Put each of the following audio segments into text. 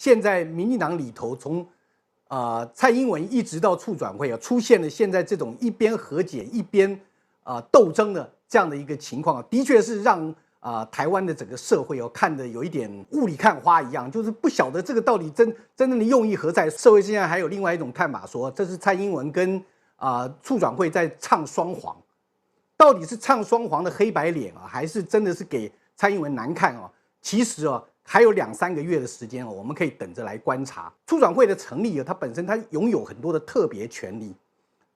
现在民进党里头从蔡英文一直到促转会出现了现在这种一边和解一边斗争的这样的一个情况，的确是让台湾的整个社会看得有一点雾里看花一样，就是不晓得这个到底真正的用意何在。社会现在还有另外一种看法说，这是蔡英文跟促转会在唱双簧，到底是唱双簧的黑白脸还是真的是给蔡英文难看其实还有2-3个月的时间我们可以等着来观察。促转会的成立它本身它拥有很多的特别权利，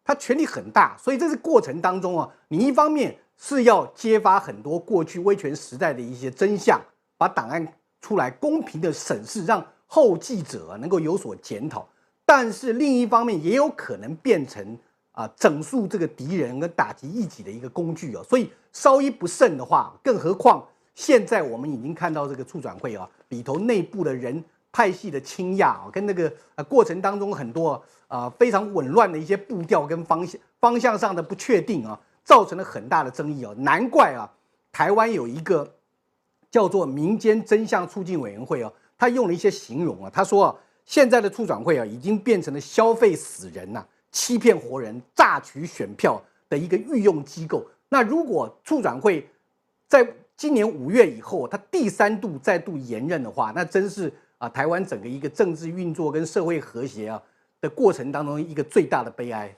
它权力很大，所以这是过程当中你一方面是要揭发很多过去威权时代的一些真相，把档案出来公平的审视，让后继者能够有所检讨，但是另一方面也有可能变成整肃这个敌人跟打击异己的一个工具所以稍一不慎的话，更何况现在我们已经看到这个促转会里头内部的人派系的倾轧跟那个过程当中很多非常紊乱的一些步调跟方向上的不确定造成了很大的争议难怪台湾有一个叫做民间真相促进委员会他用了一些形容他说现在的促转会已经变成了消费死人欺骗活人、榨取选票的一个御用机构。那如果促转会在今年5月以后，他第3度再度延任的话，那真是台湾整个一个政治运作跟社会和谐的过程当中一个最大的悲哀。